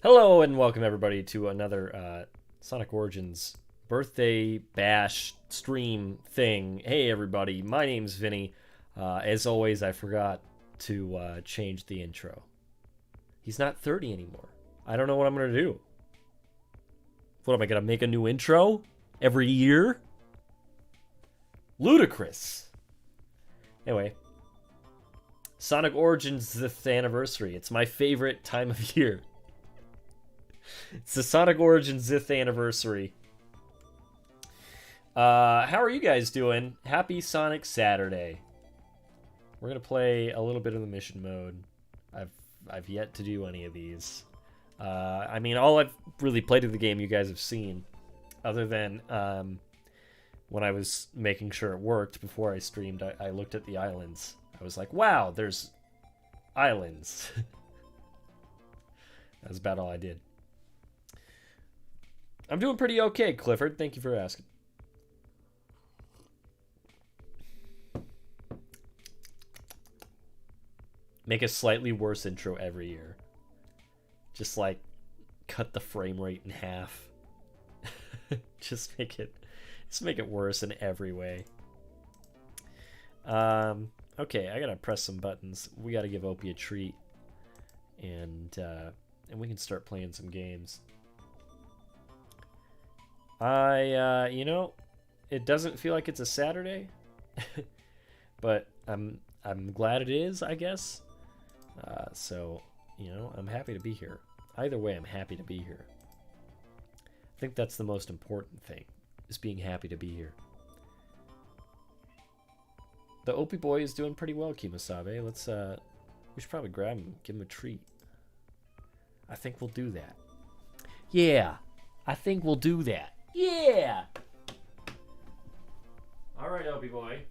Hello and welcome everybody to another Sonic Origins birthday bash stream thing. Hey everybody, my name's Vinny. As always, I forgot to change the intro. He's not 30 anymore. I don't know what I'm gonna do. What am I gonna make a new intro every year? Ludicrous. Anyway, Sonic Origins 5th anniversary. It's my favorite time of year. It's the Sonic Origins 5th anniversary. How are you guys doing? Happy Sonic Saturday. We're gonna play a little bit of the mission mode. I've yet to do any of these. I mean, all I've really played of the game you guys have seen, other than when I was making sure it worked before I streamed. I looked at the islands. I was like, wow, there's islands. That's about all I did. I'm doing pretty okay, Clifford. Thank you for asking. Make a slightly worse intro every year. Just like cut the frame rate in half. just make it worse in every way. Okay, I gotta press some buttons. We gotta give Opie a treat, and we can start playing some games. You know, it doesn't feel like it's a Saturday, but I'm glad it is, I guess. So, you know, I'm happy to be here. Either way, I'm happy to be here. I think that's the most important thing, is being happy to be here. The Opie boy is doing pretty well, Kimosabe. We should probably grab him, give him a treat. I think we'll do that. Yeah, I think we'll do that. Yeah! Alright, Opie boy.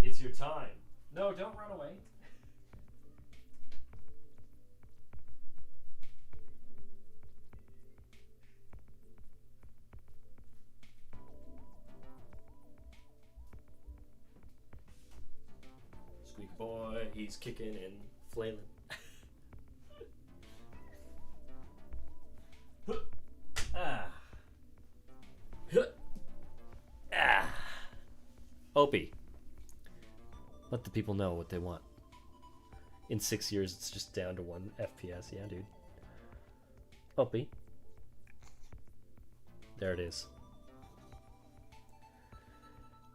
It's your time. No, don't run away. Squeaky boy, he's kicking and flailing. Ah. Ah. Opie, let the people know what they want. In 6 years, it's just down to 1 FPS. Yeah, dude. Opie. There it is.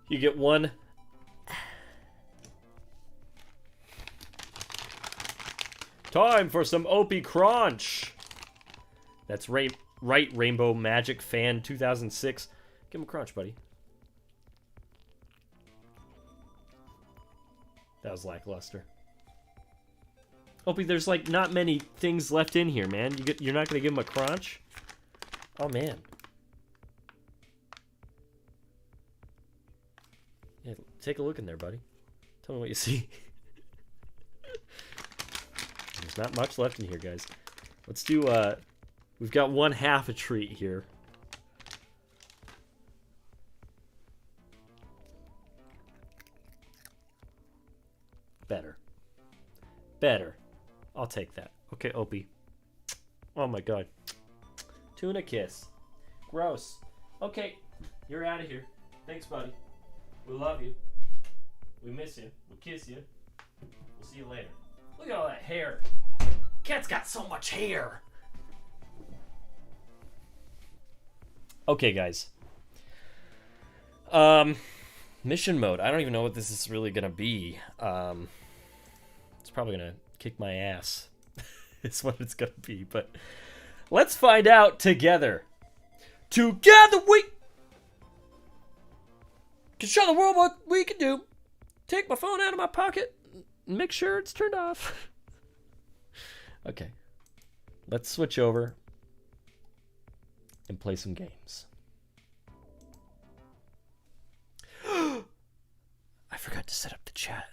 You get 1. Time for some Opie Crunch. That's right, Rainbow Magic Fan 2006. Give him a crunch, buddy. That was lackluster. Opie, there's like not many things left in here, man. You're not gonna give him a crunch? Oh man. Yeah, take a look in there, buddy. Tell me what you see. There's not much left in here, guys. Let's do we've got 1/2 a treat here. Better. I'll take that. Okay, Opie. Oh my god. Tuna kiss. Gross. Okay, you're out of here. Thanks, buddy. We love you. We miss you. We'll kiss you. We'll see you later. Look at all that hair. Cat's got so much hair. Okay, guys. Mission mode. I don't even know what this is really gonna be. It's probably gonna kick my ass. It's what it's gonna be, but let's find out together. Together we can show the world what we can do. Take my phone out of my pocket and make sure it's turned off. Okay. Let's switch over and play some games. I forgot to set up the chat.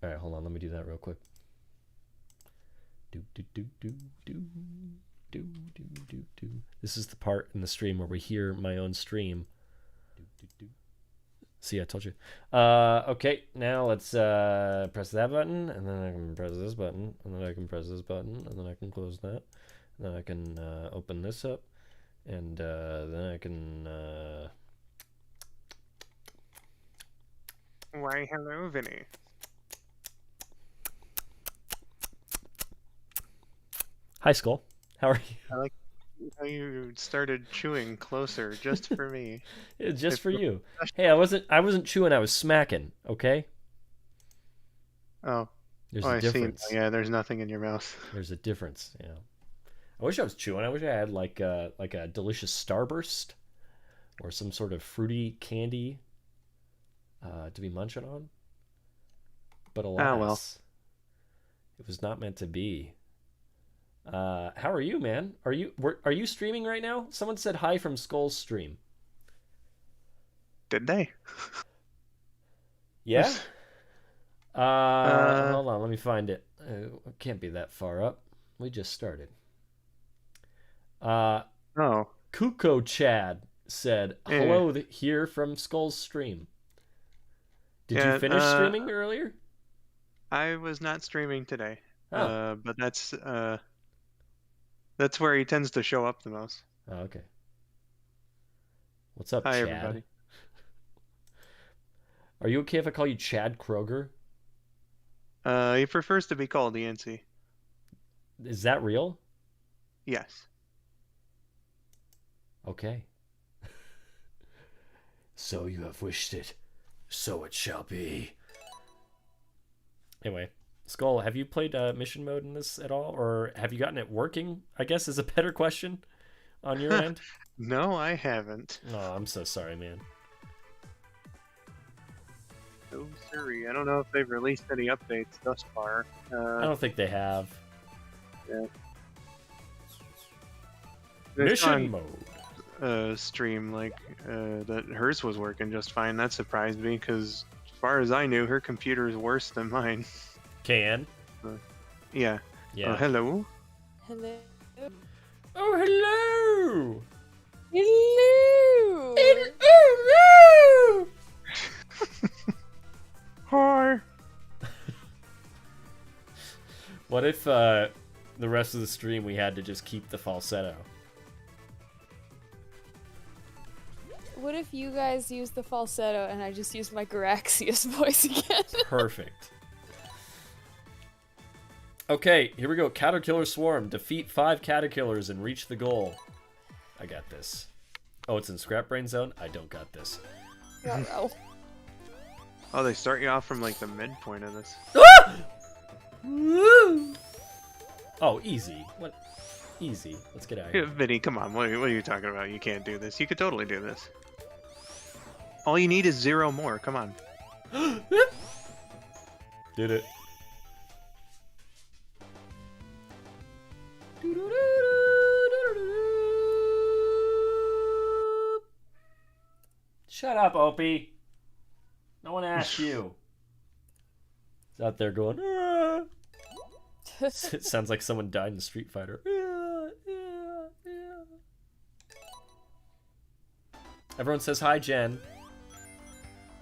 All right, hold on. Let me do that real quick. This is the part in the stream where we hear my own stream. See, I told you. Okay, now let's press that button, and then I can press this button, and then I can press this button, and then I can close that. And then I can open this up, and then I can... Why, hello, Vinny. Hi, Skull. How are you? I like how you started chewing closer just for me. Yeah, just If for you- you. Hey, I wasn't chewing, I was smacking, okay? Oh, There's oh, a I see. difference. Yeah, there's nothing in your mouth. There's a difference, yeah. I wish I was chewing. I wish I had like a delicious Starburst or some sort of fruity candy to be munching on. But alas, well. it was not meant to be. How are you, man? Are you streaming right now? Someone said hi from Skull's stream. Did they? Yeah? Hold on, let me find it. It can't be that far up. We just started. Oh, Kuko Chad said, Eh. hello here from Skull's stream. Did Yeah, you finish streaming earlier? I was not streaming today. Oh. But that's where he tends to show up the most. Oh, okay. What's up, Hi, Chad? everybody. Are you okay if I call you Chad Kroger? He prefers to be called Yancey. Is that real? Yes. Okay. So you have wished it, so it shall be. Anyway, Skull, have you played mission mode in this at all? Or have you gotten it working, I guess is a better question on your end? No, I haven't. Oh, I'm so sorry, man. Oh, sorry. I don't know if they've released any updates thus far. I don't think they have. Yeah. Mission mode. Stream like that hers was working just fine. That surprised me because, as far as I knew, her computer is worse than mine. Can. Yeah. Yeah. Hello. Hello. Oh, hello! Hello. Hello! Hi. What if the rest of the stream we had to just keep the falsetto? What if you guys use the falsetto and I just use my Garaxius voice again? Perfect. Okay, here we go. Caterkiller Swarm. Defeat 5 caterpillars and reach the goal. I got this. Oh, it's in Scrap Brain Zone? I don't got this. Ruh-roh. Oh, they start you off from like the midpoint of this. Oh, easy. What? Easy. Let's get out of here. Vinny, come on. What are you talking about? You can't do this. You could totally do this. All you need is 0 more. Come on. Did it. Shut up, Opie. No one asked you. It's out there going, "Ah." It sounds like someone died in Street Fighter. "Ah, yeah, yeah." Everyone says hi, Jen.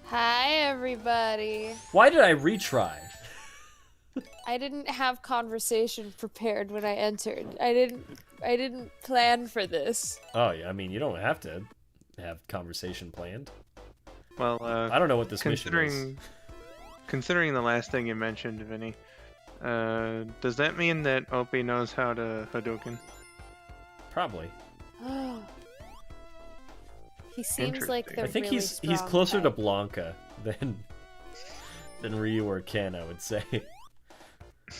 Hi, everybody. Why did I retry? I didn't have conversation prepared when I entered. I didn't plan for this. Oh, yeah, I mean, you don't have to have conversation planned. Well, I don't know what this mission is. Considering the last thing you mentioned, Vinny, does that mean that Opie knows how to Hadouken? Probably. He seems like Interesting. the I think really he's strong closer to type. Blanca than Ryu or Ken, I would say.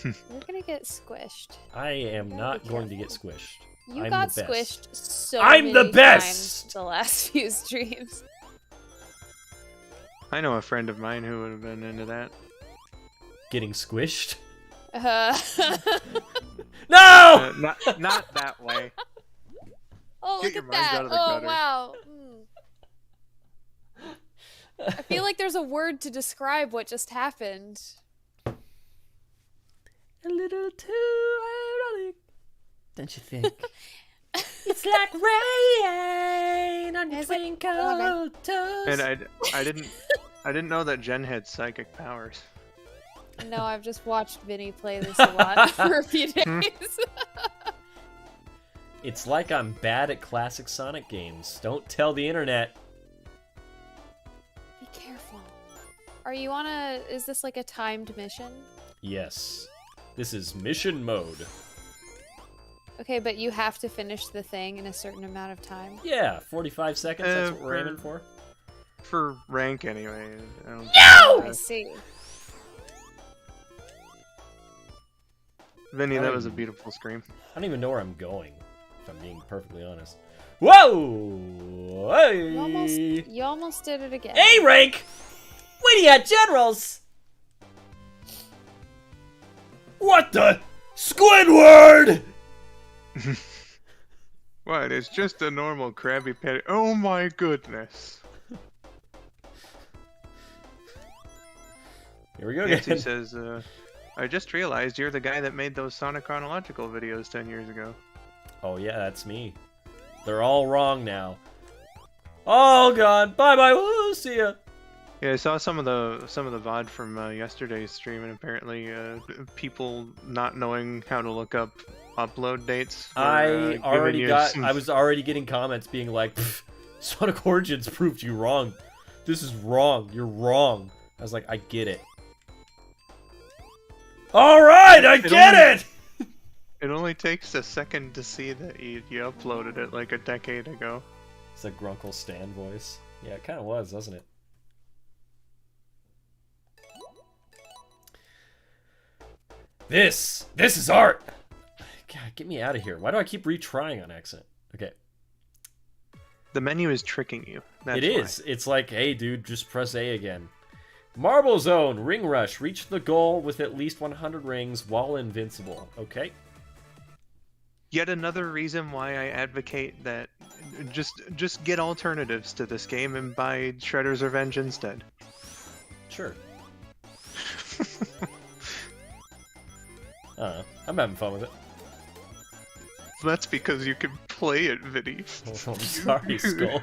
You're gonna get squished. I am Gotta not be going to get careful. squished. You I'm got the best. squished so I'm the many best! times the last few streams. I know a friend of mine who would have been into that. Getting squished? Uh, No! Not that way. oh, Get look your at minds that! out of the Oh, gutter. wow. I feel like there's a word to describe what just happened. A little too ironic. Don't you think? It's It's like rain on your Is it? twinkle toes. And I didn't know that Jen had psychic powers. No, I've just watched Vinny play this a lot for a few days. It's like I'm bad at classic Sonic games. Don't tell the internet. Be careful. Are you on a... Is this like a timed mission? Yes. This is mission mode. Okay, but you have to finish the thing in a certain amount of time. Yeah, 45 seconds, that's what we're aiming for. For rank, anyway. I don't I think, see. Vinny, that was a beautiful scream. I don't even know where I'm going, if I'm being perfectly honest. Whoa! Hey! You almost did it again. A rank! Wait, you got generals! What the? Squidward! What? It's just a normal Krabby Patty. Oh my goodness. Here we go Nancy again. says, I just realized you're the guy that made those Sonic Chronological videos 10 years ago. Oh yeah, that's me. They're all wrong now. Oh god, bye bye, woo, see ya. Yeah, I saw some of the VOD from yesterday's stream, and apparently people not knowing how to look up upload dates. were, I giving you was already getting comments being like, Sonic Origins proved you wrong. This is wrong. You're wrong. I was like, I get it. Alright, I get it! It only takes a second to see that you uploaded it like a decade ago. It's a Grunkle Stan voice. Yeah, it kind of was, wasn't it? This is art! God, get me out of here. Why do I keep retrying on accident? Okay. The menu is tricking you. That's It is. It's like, hey, dude, just press A again. Marble Zone, Ring Rush. Reach the goal with at least 100 rings while invincible. Okay. Yet another reason why I advocate that just get alternatives to this game and buy Shredder's Revenge instead. Sure. I'm having fun with it. That's because you can play it, Vinny. Oh, I'm sorry, Skull.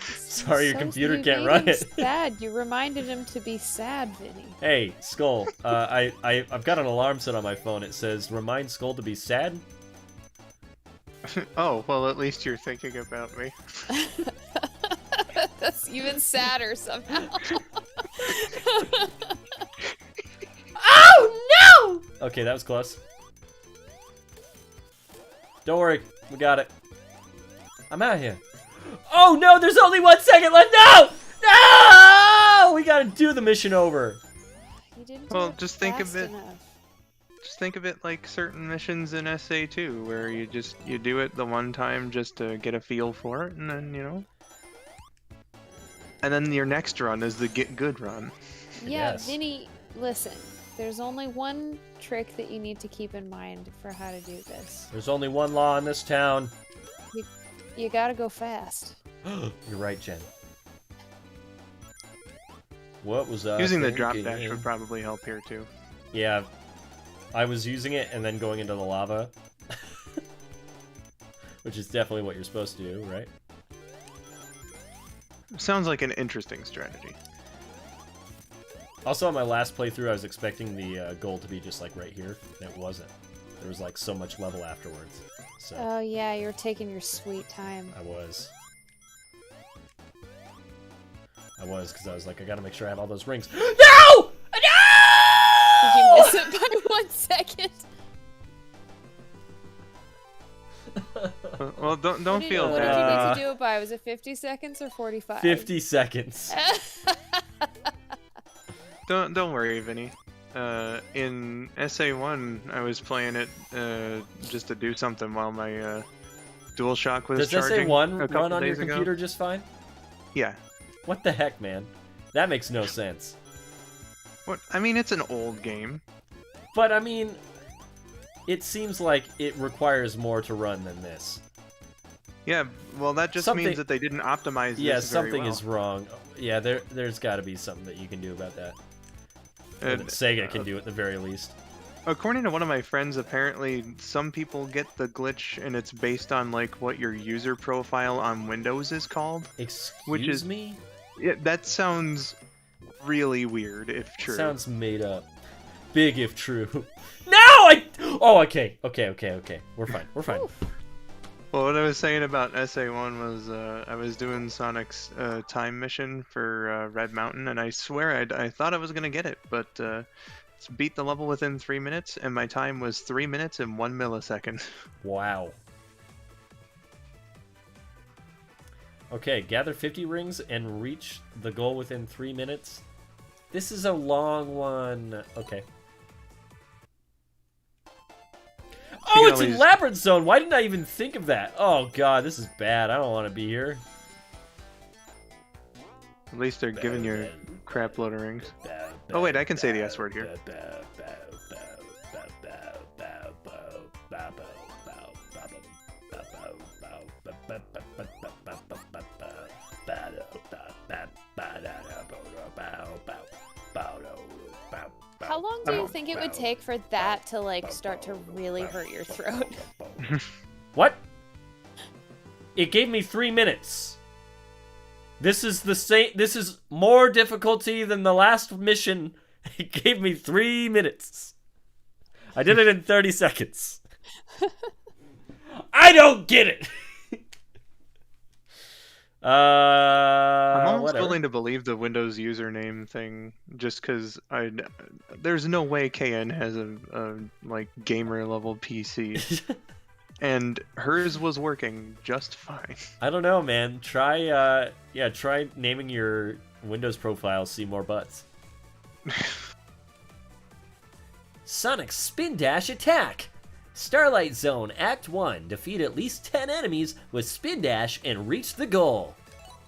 Sorry, your So computer you can't made run him it. Sad. You reminded him to be sad, Vinny. Hey, Skull. I've got an alarm set on my phone. It says, "Remind Skull to be sad." Oh, well, at least you're thinking about me. That's even sadder somehow. Oh no! Okay, that was close. Don't worry, we got it. I'm out of here. Oh no, there's only 1 second left. No! No! We gotta do the mission over. You didn't Well, do it just think of fast it. enough. Just think of it like certain missions in SA2, where you do it the one time just to get a feel for it, and then, you know. And then your next run is the get good run. Yeah, Yes. Vinny, listen. There's only one trick that you need to keep in mind for how to do this. There's only one law in this town. You gotta go fast. You're right, Jen. What was I Using the drop thinking? dash would probably help here too. Yeah, I was using it and then going into the lava. Which is definitely what you're supposed to do, right? Sounds like an interesting strategy. Also, on my last playthrough, I was expecting the goal to be just like right here, and it wasn't. There was like so much level afterwards. So Oh yeah, you're taking your sweet time. I was, because I was like, I gotta make sure I have all those rings. No! No! Did you miss it by 1 second? Well, don't What did feel you bad. need to do it by? Was it 50 seconds or 45? 50 seconds. Don't worry, Vinny. In SA1, I was playing it just to do something while my DualShock was Does charging. SA1 a couple run on your days ago. computer just fine? Yeah. What the heck, man? That makes no sense. What? I mean, it's an old game. But I mean, it seems like it requires more to run than this. Yeah. Well, that just Something- means that they didn't optimize this Yeah, very something well. is wrong. Yeah, there's got to be something that you can do about that. Or that And, Sega can do at the very least. according to one of my friends, apparently some people get the glitch, and it's based on like what your user profile on Windows is called. Excuse me? Yeah, that sounds really weird if true. Sounds made up. Big if true. No! Oh, okay. We're fine. Well, what I was saying about SA1 was I was doing Sonic's time mission for Red Mountain, and I swear I thought I was going to get it, but beat the level within 3 minutes, and my time was 3 minutes and 1 millisecond. Wow. Okay, gather 50 rings and reach the goal within 3 minutes. This is a long one. Okay. Oh, it's in Labyrinth Zone. Why didn't I even think of that? Oh, God, this is bad. I don't want to be here. At least they're giving you crap load of rings. Oh, wait, I can say the S word here. How long do you think it would take for that to like start to really hurt your throat? What? It gave me 3 minutes. This is the same. This is more difficulty than the last mission. It gave me 3 minutes. I did it in 30 seconds. I don't get it. I'm almost whatever. willing to believe the Windows username thing, just because there's no way KN has a like gamer level PC, and hers was working just fine. I don't know, man. Try try naming your Windows profile Seymour Butts. Sonic Spin Dash Attack! Starlight Zone Act 1. Defeat at least 10 enemies with Spin Dash and reach the goal.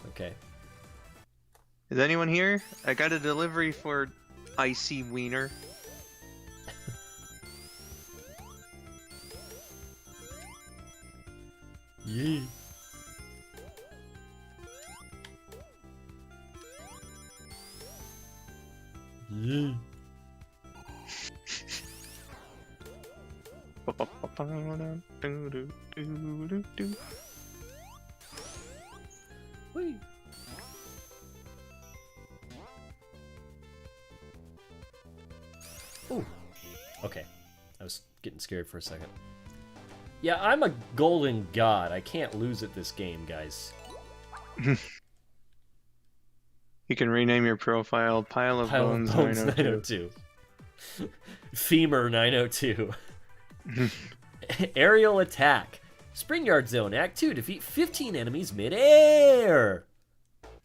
Okay. Is anyone here? I got a delivery for Icy Wiener. Yee. Yee. Whee. Ooh. Okay. I was getting scared for a second. Yeah, I'm a golden god. I can't lose at this game, guys. You can rename your profile Pile of Bones 902. Femur 902. Aerial Attack. Spring Yard Zone Act 2. Defeat 15 enemies mid-air.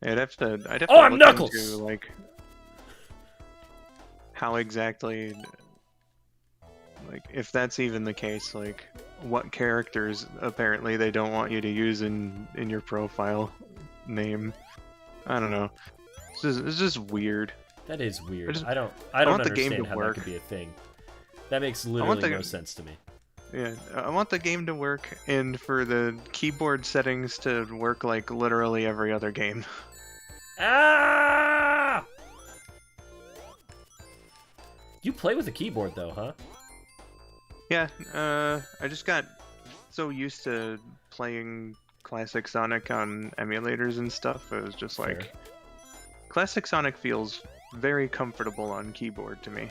I'd have to Oh, I'm look Knuckles! into, like, how exactly, like, if that's even the case, like, what characters apparently they don't want you to use in your profile name. I don't know. It's just weird. That is weird. just- I don't want the game understand to how work. that could be a thing. That makes literally no sense to me. Yeah, I want the game to work and for the keyboard settings to work like literally every other game. Ah! You play with a keyboard though, huh? Yeah, I just got so used to playing Classic Sonic on emulators and stuff. It was just like, Fair. Classic Sonic feels very comfortable on keyboard to me.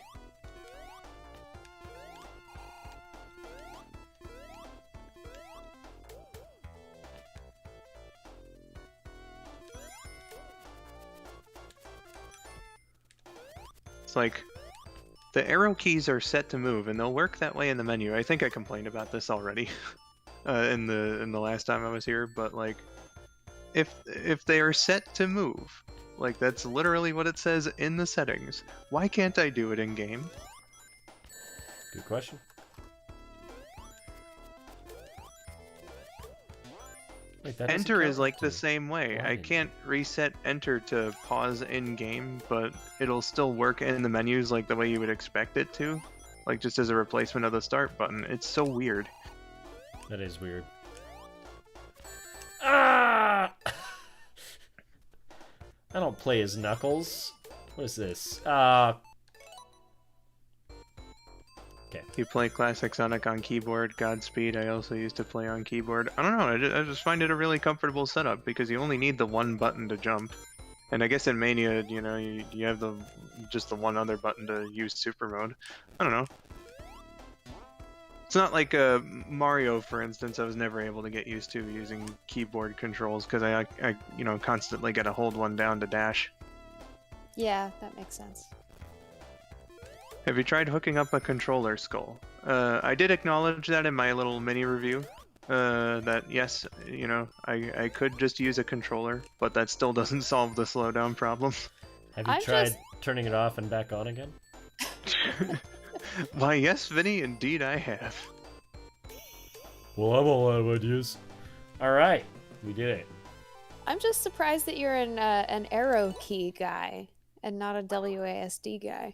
It's like, the arrow keys are set to move, and they'll work that way in the menu. I think I complained about this already in the last time I was here, but like, if they are set to move, like that's literally what it says in the settings, why can't I do it in game? Good question. Wait, that doesn't Enter count? is like the same way. I Blind. can't reset enter to pause in game, but it'll still work in the menus like the way you would expect it to, like just as a replacement of the start button. It's so weird. That is weird. Ah! I don't play as Knuckles. What is this? God Okay. You play classic Sonic on keyboard. Godspeed. I also used to play on keyboard. I don't know. I just find it a really comfortable setup because you only need the one button to jump. And I guess in Mania, you know, you have just the one other button to use super mode. I don't know. It's not like Mario, for instance. I was never able to get used to using keyboard controls because I you know, constantly got to hold one down to dash. Yeah, that makes sense. Have you tried hooking up a controller, Skull? I did acknowledge that in my little mini review. That yes, you know, I could just use a controller, but that still doesn't solve the slowdown problem. Have you I'm tried just- turning it off and back on again? Why, yes, Vinny, indeed I have. Well, I'm all out of ideas. All right, we did it. I'm just surprised that you're an arrow key guy and not a WASD guy.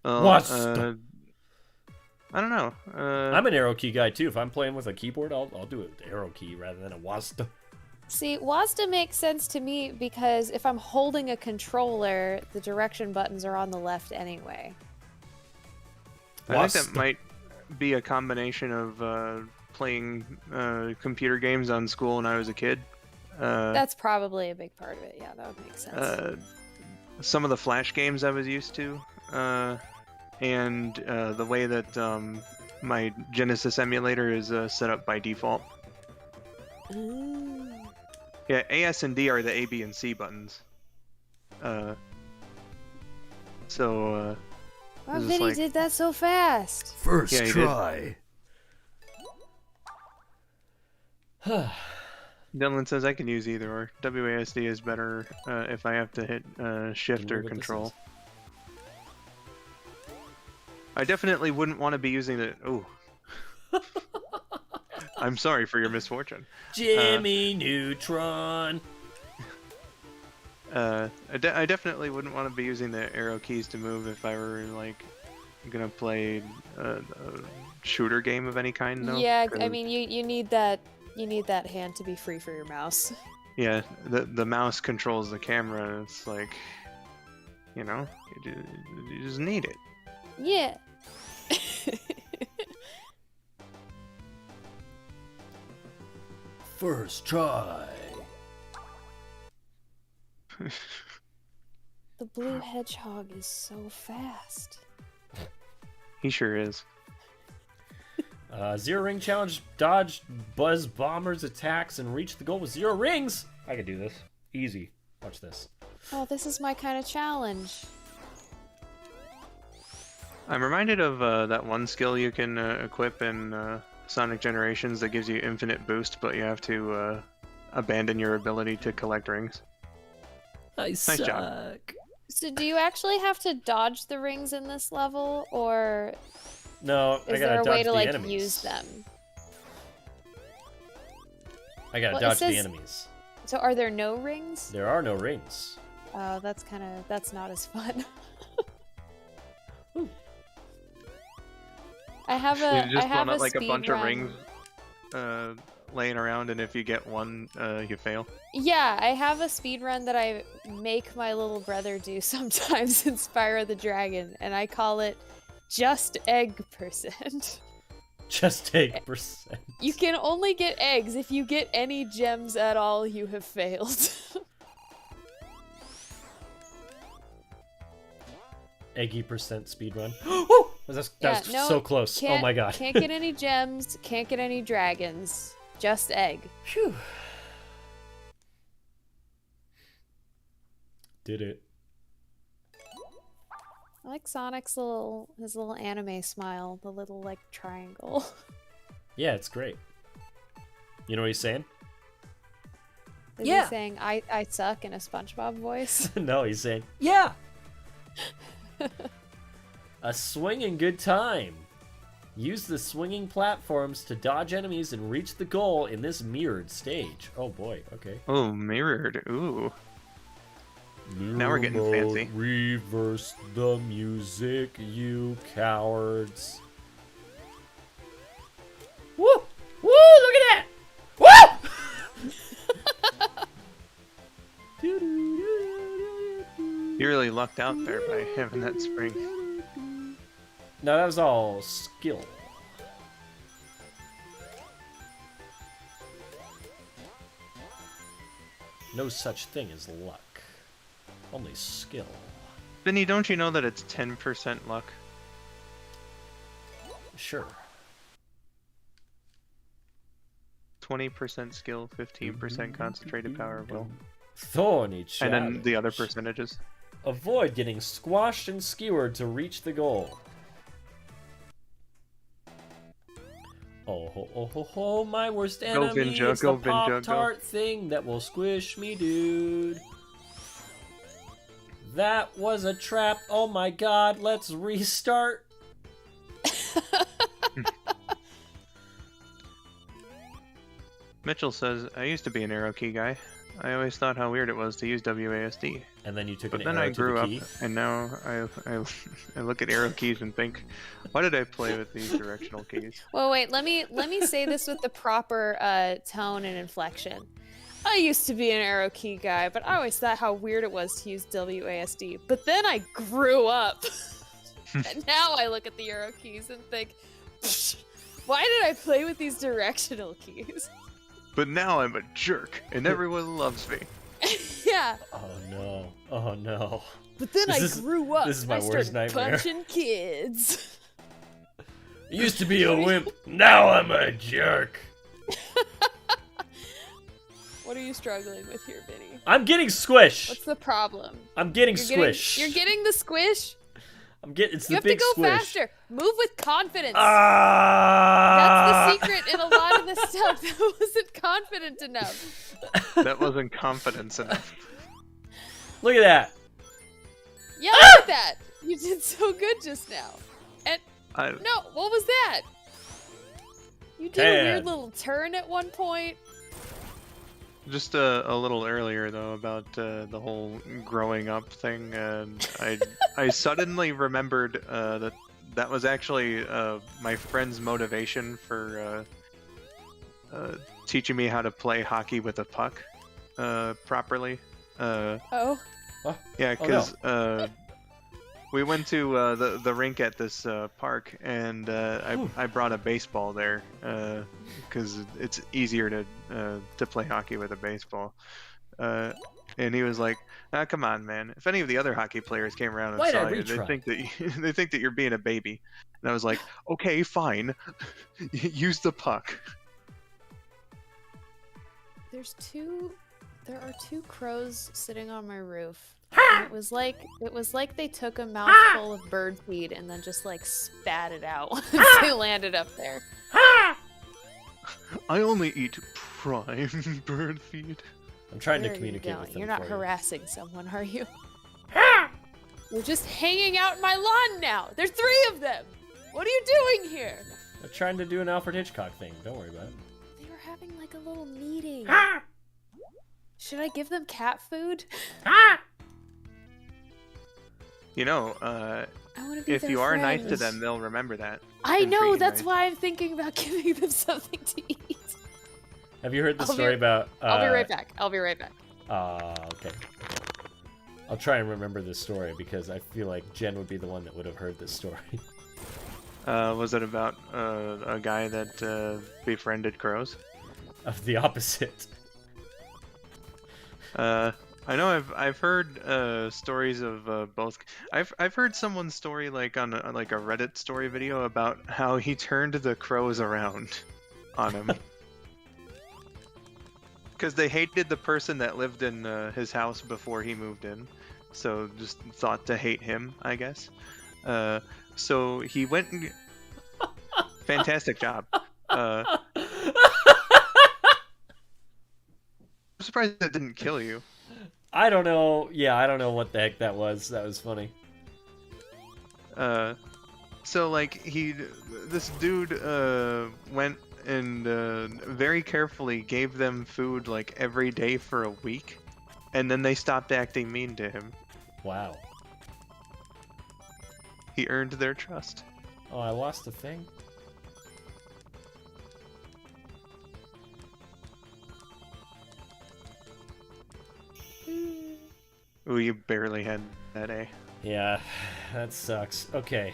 What's I don't know. I'm an arrow key guy too. If I'm playing with a keyboard, I'll do it with the arrow key rather than a WASD. See, WASD makes sense to me because if I'm holding a controller, the direction buttons are on the left anyway. I think that might be a combination of playing computer games on school when I was a kid. That's probably a big part of it. Yeah, that would make sense. Some of the Flash games I was used to, and the way that my Genesis emulator is set up by default. Ooh. Yeah, AS and D are the A, B, and C buttons. So Wow, This is Vinny like- did that so fast. First Yeah, he try. Dylan says I can use either or. WASD is better if I have to hit shift Can you or know what this control. is? I definitely wouldn't want to be using the. Ooh. I'm sorry for your misfortune. Jimmy Neutron. I definitely wouldn't want to be using the arrow keys to move if I were like gonna play a shooter game of any kind. Though, Yeah, I 'cause- mean, you need that hand to be free for your mouse. yeah, the mouse controls the camera. And it's like, you know, you just need it. Yeah. First try. The blue hedgehog is so fast. He sure is. Zero ring challenge. Dodge Buzz Bomber's attacks and reach the goal with 0 rings. I can do this. Easy. Watch this. Oh, this is my kind of challenge. I'm reminded of that one skill you can equip in Sonic Generations that gives you infinite boost, but you have to abandon your ability to collect rings. I suck. job. So do you actually have to dodge the rings in this level, or No, I is gotta there a dodge way to the like enemies. use them? I gotta Well, it dodge the says- enemies. So are there no rings? There are no rings. Oh, that's not as fun. I have You just I have want a like a speed bunch run. of rings laying around, and if you get one, you fail. Yeah, I have a speed run that I make my little brother do sometimes in Spyro the Dragon, and I call it just egg %. Just take percent. You can only get eggs. If you get any gems at all, you have failed. Eggy percent speed run. Oh, that's Yeah, no, so close. Oh Can't- my god. Can't get any gems, can't get any dragons. Just egg. Phew. Did it. I like Sonic's his little anime smile, the little like triangle. Yeah, it's great. You know what he's saying? Is Yeah. he saying I suck in a SpongeBob voice? No, he's saying, yeah. A swinging good time. Use the swinging platforms to dodge enemies and reach the goal in this mirrored stage. Oh boy, okay. Oh, mirrored. Ooh. Now we're getting Mirror mode, fancy. Reverse the music, you cowards. Woo! Woo! Look at that! Woo! You really lucked out there by having that spring. No, that was all skill. No such thing as luck. Only skill. Vinny, don't you know that it's 10% luck? Sure. 20% skill, 15% concentrated power of will. Thorny challenge. And then the other percentages. Avoid getting squashed and skewered to reach the goal. Oh ho oh ho ho, my worst enemy Vinja, is the go Vinja, go. Pop-Tart thing that will squish me, dude. That was a trap. Oh my god, let's restart. Mitchell says, I used to be an arrow key guy. I always thought how weird it was to use WASD. And then you took But an then arrow I grew to up, the key. and now I look at arrow keys and think, why did I play with these directional keys? Well, wait. Let me say this with the proper tone and inflection. I used to be an arrow key guy, but I always thought how weird it was to use WASD. But then I grew up, and now I look at the arrow keys and think, why did I play with these directional keys? But now I'm a jerk, and everyone loves me. Yeah. Oh no. Oh no. But then This I is- grew up. this is my and I worst started nightmare. punching kids. I used to be a wimp. Now I'm a jerk. What are you struggling with here, Vinny? I'm getting squish. What's the problem? I'm getting You're squish. You're getting the squish. I'm getting. It's You the have to big go squish. faster. Move with confidence. Ah! That's the secret in a lot of this stuff. That wasn't confident enough. That wasn't confidence enough. Look at that. Yeah, look at that. You did so good just now. And I, no, what was that? You did a Tan. weird little turn at one point. Just a little earlier though about the whole growing up thing, and I suddenly remembered that was actually my friend's motivation for teaching me how to play hockey with a puck properly. Oh. Yeah, Oh, no. because we went to the rink at this park, and I brought a baseball there because it's easier to play hockey with a baseball. And he was like, "Ah, come on, man! If any of the other hockey players came around and Why'd I saw you, they retry? think that they think that you're being a baby." And I was like, "Okay, fine, use the puck." There are two crows sitting on my roof. And it was like they took a mouthful of bird feed and then just like spat it out once they landed up there. I only eat prime bird feed. I'm trying Where to are you communicate going? with them. You're not for you. harassing someone, are you? You're just hanging out in my lawn now. There's 3 of them. What are you doing here? They're trying to do an Alfred Hitchcock thing. Don't worry about it. They were having like a little meeting. Should I give them cat food? You know, I want to be if their you are nice to friends. them, they'll remember that. I and treat know. you That's nice. why I'm thinking about giving them something to eat. Have you heard the I'll be- story about? I'll be right back. I'll be right back. Okay. I'll try and remember this story because I feel like Jen would be the one that would have heard this story. Was it about a guy that befriended crows? Of the opposite. I know I've heard stories of both. I've heard someone's story like on a Reddit story video about how he turned the crows around on him because they hated the person that lived in his house before he moved in, so just thought to hate him, I guess. So he went and fantastic job. I'm surprised that didn't kill you. I don't know. Yeah, I don't know what the heck that was. That was funny. So like this dude went and very carefully gave them food like every day for a week, and then they stopped acting mean to him. Wow. He earned their trust. Oh, I lost the thing. Ooh, you barely had that A. Yeah, that sucks. Okay.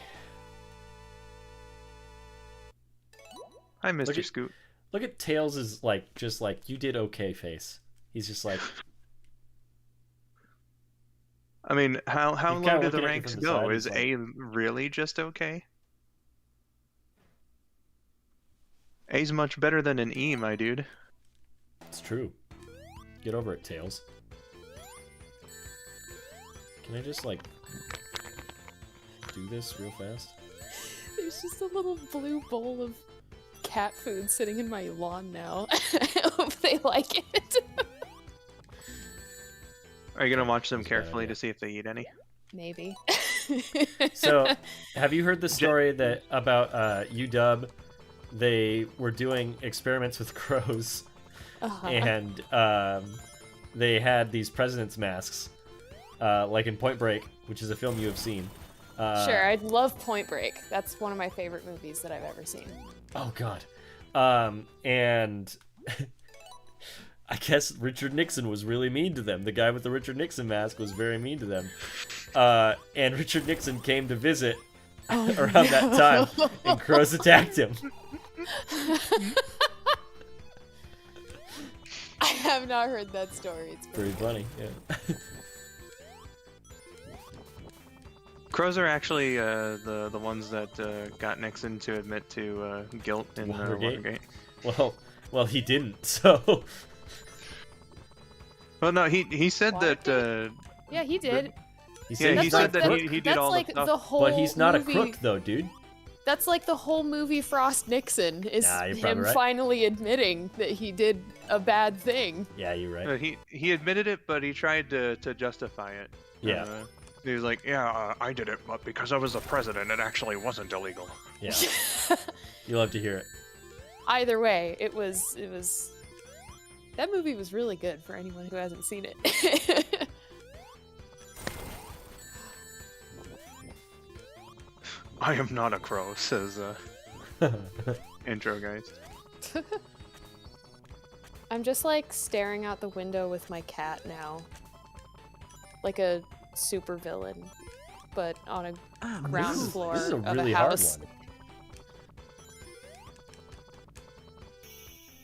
Hi, Mr. Look at- Scoot. Look at Tails' like just like you did okay face. He's just like I mean, how You're low kinda do the looking at you ranks from the go? side, Is it's A really just okay? A's much better than an E, my dude. it's true. Get over it, Tails. Can I just like do this real fast? There's just a little blue bowl of cat food sitting in my lawn now. I hope they like it. Are you gonna watch them That's a bad carefully idea. to see if they eat any? Maybe. So, have you heard the story that about UW? They were doing experiments with crows, Uh-huh. and they had these president's masks, like in Point Break, which is a film you have seen. Sure, I love Point Break. That's one of my favorite movies that I've ever seen. Oh God, and I guess Richard Nixon was really mean to them. The guy with the Richard Nixon mask was very mean to them, and Richard Nixon came to visit around that time, and crows attacked him. I have not heard that story. It's Pretty funny, yeah. Crows are actually the ones that got Nixon to admit to guilt in Watergate? Watergate. Well, he didn't. So Well, no, he said that. Yeah, he did. he Yeah, said he he's said not a that crook, he did That's all like the stuff. the whole but he's not movie, a crook though, dude. That's like the whole movie Frost Nixon is Nah, you're probably him right. finally admitting that he did a bad thing. Yeah, you're right. He admitted it, but he tried to justify it. Yeah. He was like, "Yeah, I did it, but because I was the president, it actually wasn't illegal." Yeah, you love to hear it. Either way, it was that movie was really good for anyone who hasn't seen it. I am not a crow, says intro guys. I'm just like staring out the window with my cat now. Like a super villain, but on a ground floor This is a of really a hard house. one.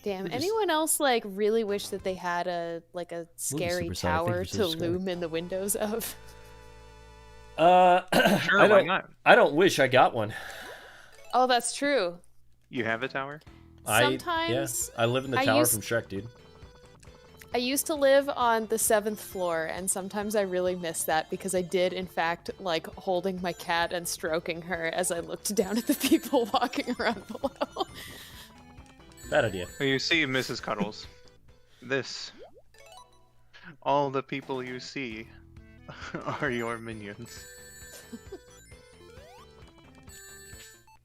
Damn, We're just- anyone else like really wish that they had a scary Supersonic, thank tower you for to subscribing. loom in the windows of? Sure, I why don't. not? I don't wish I got one. Oh, that's true. You have a tower? Sometimes I live in the I tower used- from Shrek, dude. I used to live on the 7th floor, and sometimes I really miss that because I did, in fact, like holding my cat and stroking her as I looked down at the people walking around below. Bad idea. Well, you see, Mrs. Cuddles. This. All the people you see are your minions.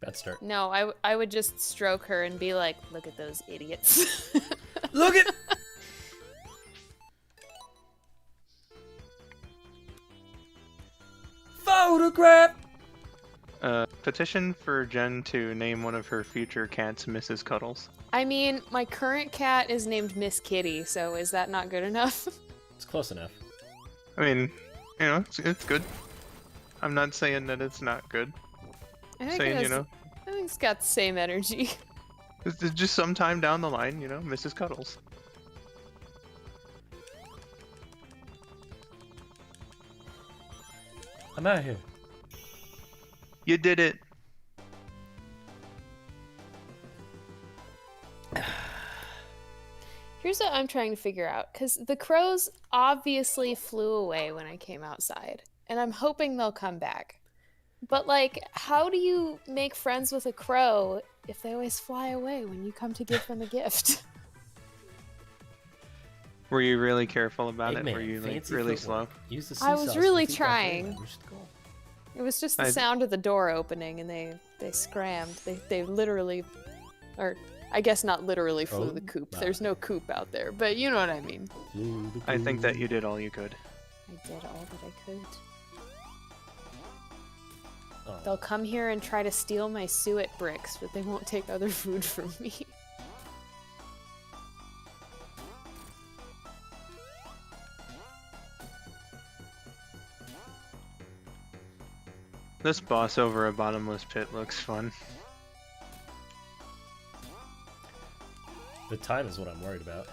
Bad start. No, I would just stroke her and be like, look at those idiots. Look at. Photograph. Petition for Jen to name one of her future cats Mrs. Cuddles. I mean, my current cat is named Miss Kitty, so is that not good enough? It's close enough. I mean, you know, it's good. I'm not saying that it's not good. I think Saying, it you has- know, I think it's got the same energy. it's just sometime down the line, you know, Mrs. Cuddles. I'm out of here. You did it. Here's what I'm trying to figure out, because the crows obviously flew away when I came outside, and I'm hoping they'll come back. But, like, how do you make friends with a crow if they always fly away when you come to give them a gift? Were you really careful about it? Eggman, Were you like fancy really footwork. slow? Use the I was seesaws to really feed that trying. Eggman. We should go. It was just the I- sound of the door opening, and they scrammed. They literally, or I guess not literally flew Oh, the coop. nah. There's no coop out there, but you know what I mean. I think that you did all you could. I did all that I could. Oh. They'll come here and try to steal my suet bricks, but they won't take other food from me. This boss over a bottomless pit looks fun. The time is what I'm worried about.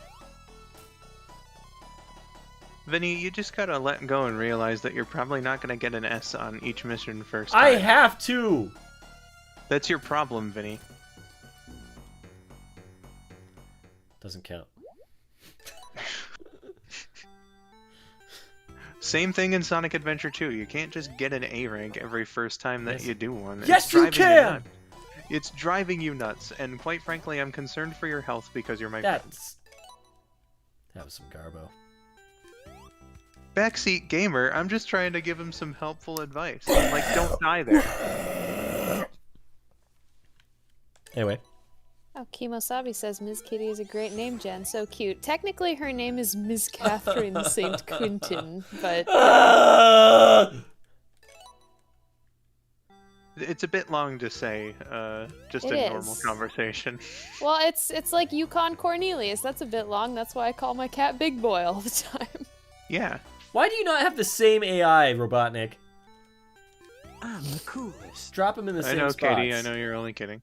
Vinny, you just gotta let go and realize that you're probably not gonna get an S on each mission first I time. have to! That's your problem, Vinny. Doesn't count. Same thing in Sonic Adventure 2. You can't just get an A rank every first time that Yes. you do one. Yes, you can! It's driving you nuts, and quite frankly, I'm concerned for your health because you're my That was some garbo. backseat gamer. I'm just trying to give him some helpful advice. Like, don't die there. Anyway. Oh, Kimosabi says Ms. Kitty is a great name, Jen. So cute. Technically, her name is Ms. Catherine St. Quentin, but It's a bit long to say, just It in normal is. conversation. well, it's like Yukon Cornelius. That's a bit long. That's why I call my cat Big Boy all the time. Yeah. Why do you not have the same AI, Robotnik? I'm the coolest. Drop him in the I same know, spots. Katie. I know you're only kidding.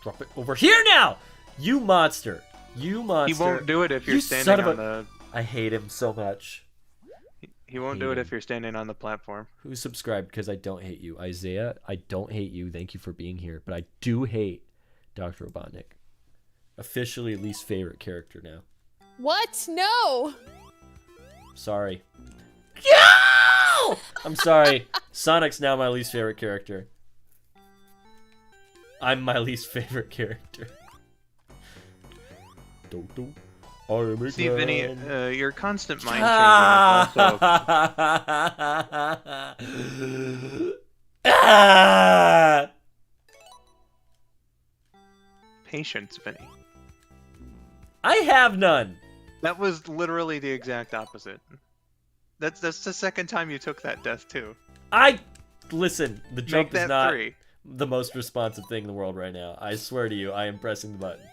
Drop it over here now! You monster! You monster! He won't do it if you're You standing son of on a- the. I hate him so much. He won't hate do it him. if you're standing on the platform. Who subscribed? Because I don't hate you. Isaiah, I don't hate you. Thank you for being here. But I do hate Dr. Robotnik. Officially least favorite character now. What? No! Sorry. No! I'm sorry. Sonic's now my least favorite character. I'm my least favorite character. Do-do. I'm a See, Vinny, man. your constant mind changing is also Ah! patience, Vinny. I have none. That was literally the exact opposite. That's the second time you took that death too. Listen. The jump Make that is not 3. the most responsive thing in the world right now. I swear to you, I am pressing the button.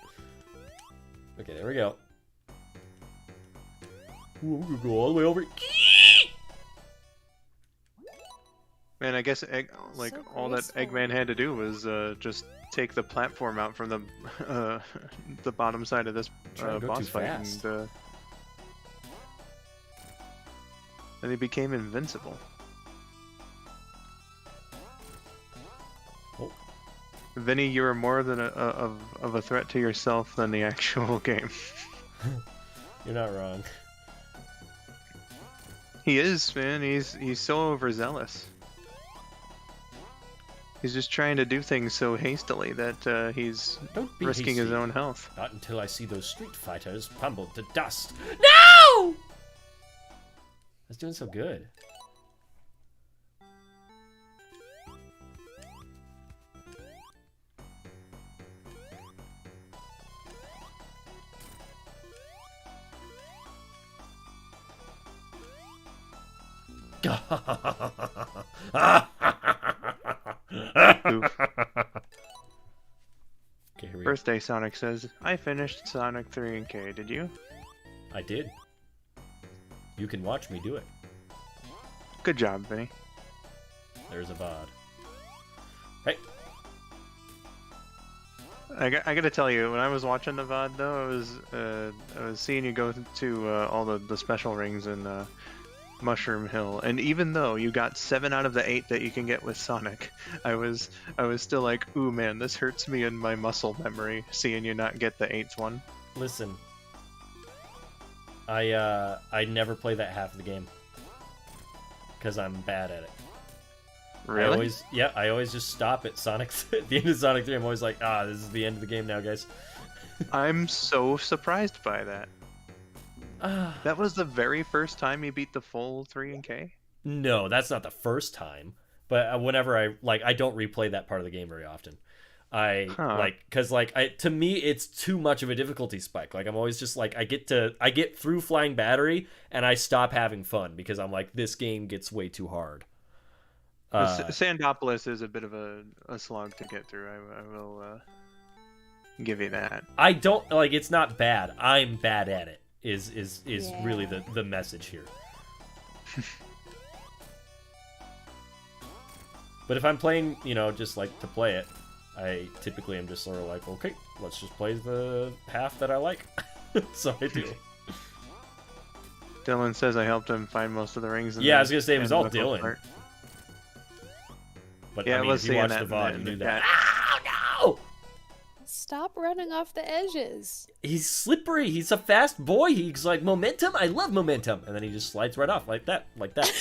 Okay, there we go. Ooh, I'm gonna go all the way over. Man, I guess like So all that graceful. Eggman had to do was just take the platform out from the bottom side of this Trying to go boss too fight, fast. and he became invincible. Oh. Vinny, you are more than of a threat to yourself than the actual game. You're not wrong. He is, man. He's so overzealous. He's just trying to do things so hastily that he's Don't be risking his hasty. own health. Not until I see those street fighters crumbled to dust. No! I was doing so good. Oof. Okay, here we go. Birthday Sonic says, I finished Sonic 3 and K, did you? I did. You can watch me do it. Good job, Vinny. There's a VOD. Hey, I gotta tell you, when I was watching the VOD though, I was seeing you go to all the special rings in Mushroom Hill, and even though you got 7 out of the 8 that you can get with Sonic, I was still like, ooh man, this hurts me in my muscle memory, seeing you not get the 8th one. listen. I never play that half of the game. Because I'm bad at it. Really? I always just stop at Sonic at the end of Sonic 3. I'm always like, this is the end of the game now, guys. I'm so surprised by that. That was the very first time you beat the full 3 and K? No, that's not the first time. But whenever I don't replay that part of the game very often. To me it's too much of a difficulty spike. Like I'm always just like I get through Flying Battery and I stop having fun because I'm like this game gets way too hard. Sandopolis is a bit of a slog to get through. I will give you that. I don't like it's not bad. I'm bad at it. Is really the message here. But if I'm playing, just like to play it, I typically am just sort of like, okay, let's just play the half that I like. So I do. Dylan says I helped him find most of the rings. Yeah, I was gonna say it was all in the book Dylan. part. But Yeah, I I mean, was if you seeing watch that the in VOD, the- you knew in that. the Oh, no! Stop running off the edges. He's slippery. He's a fast boy. He's like, momentum? I love momentum. And then he just slides right off like that. Like that.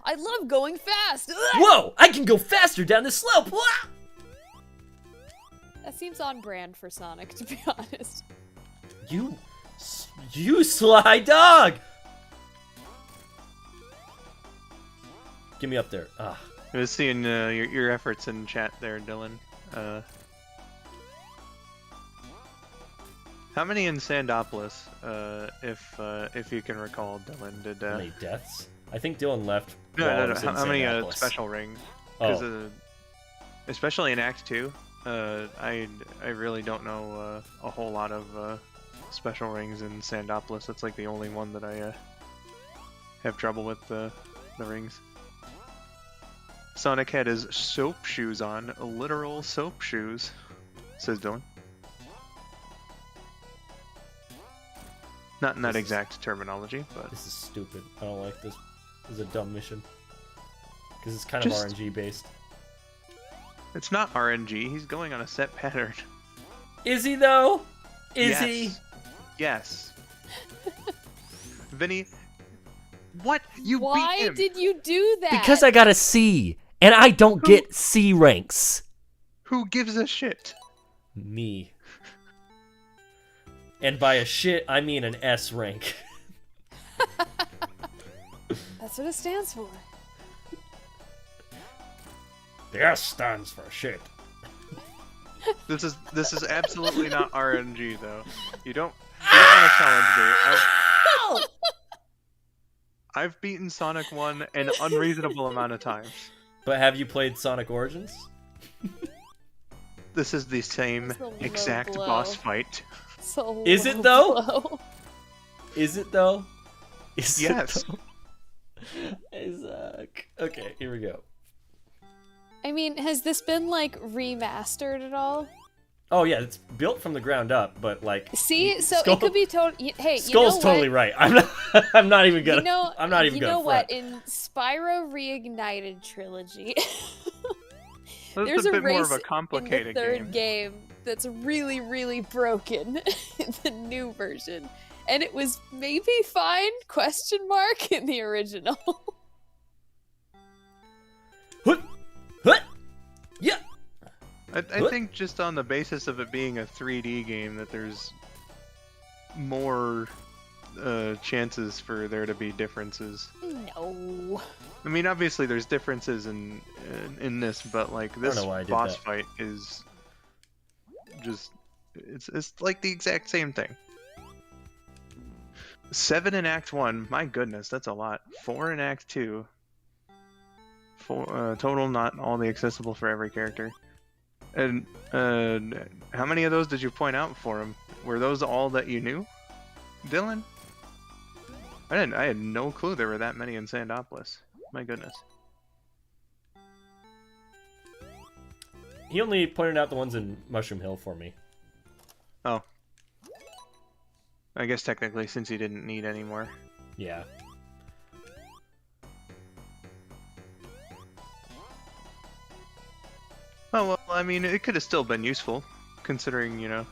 I love going fast. Whoa! I can go faster down the slope! Wah! That seems on brand for Sonic, to be honest. You sly dog! Get me up there. Ah. I was seeing your efforts in chat there, Dylan. How many in Sandopolis, if you can recall, Dylan, did... How many deaths? I think Dylan left. No, while no, I no. was in How many Sandopolis. special rings? Because Oh, especially in Act 2, I really don't know a whole lot of special rings in Sandopolis. That's like the only one that I have trouble with the rings. Sonic had his soap shoes on, literal soap shoes, says Dylan. Not in that This is- exact terminology, but this is stupid. I don't like this. This is a dumb mission. Because it's kind Just- of RNG based. it's not RNG. He's going on a set pattern. Is he though? Is Yes. he? Yes. Vinny, what? You Why beat him. did you do that? Because I got a C, and I don't get C ranks. Who gives a shit? Me. And by a shit, I mean an S rank. That's what it stands for. The S stands for shit. This is absolutely not RNG though. You don't want to challenge me. I've beaten Sonic 1 an unreasonable amount of times. But have you played Sonic Origins? This is the same It's a low exact blow. boss fight. So Is it, low though? blow. Is it though? Is it, Yes. though? Isaac. Okay, here we go. I mean, has this been like remastered at all? Oh yeah, it's built from the ground up, but like. See, so Skull- it could be totally. Hey, Skull's you know totally what? right. I'm not. I'm not even gonna. You know, I'm not even you gonna. know what? front. In Spyro Reignited trilogy, That's there's a a bit more race of a in the complicated third game. game that's really, really broken in the new version, and it was maybe fine? Question mark in the original. Hut! Hut! Yeah. I What? think just on the basis of it being a 3D game that there's more chances for there to be differences. No. I mean, obviously there's differences in this, but like this know why I did boss that. fight is just it's like the exact same thing. 7 in Act 1, my goodness, that's a lot. 4 in Act 2. 4 total, not all the accessible for every character. And how many of those did you point out for him? Were those all that you knew, Dylan? I had no clue there were that many in Sandopolis. My goodness. He only pointed out the ones in Mushroom Hill for me. Oh. I guess technically since he didn't need any more. Yeah. Oh, well, I mean, it could have still been useful, considering, you know,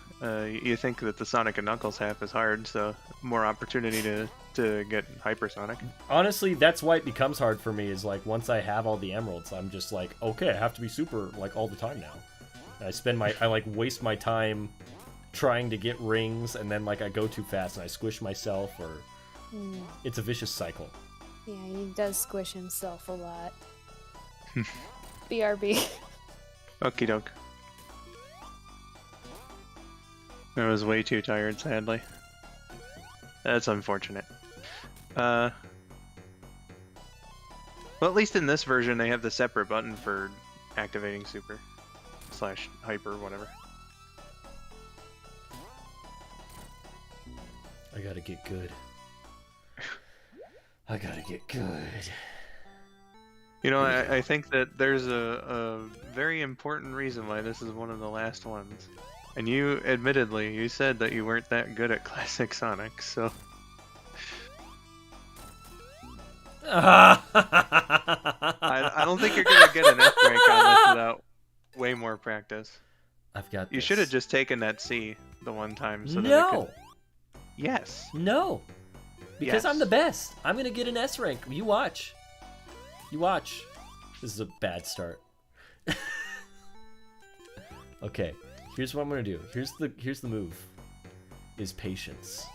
you think that the Sonic and Knuckles half is hard, so more opportunity to get Hypersonic. Honestly, that's why it becomes hard for me. Is like once I have all the emeralds, I'm just like, okay, I have to be super like all the time now. And I like waste my time trying to get rings, and then like I go too fast and I squish myself, or it's a vicious cycle. Yeah, he does squish himself a lot. BRB. Okie doke. I was way too tired, sadly. That's unfortunate. Well, at least in this version, they have the separate button for activating super / hyper, whatever. I gotta get good. I gotta get good. You know, I think that there's a very important reason why this is one of the last ones. And you, admittedly, you said that you weren't that good at Classic Sonic, so... I don't think you're gonna get an S rank on this without way more practice. I've got You this. should have just taken that C the one time so that it No! could... Yes. No! Because I'm Yes. the best. I'm gonna get an S rank. You watch. You watch. This is a bad start. Okay, here's what I'm gonna do. Here's the move. Is patience.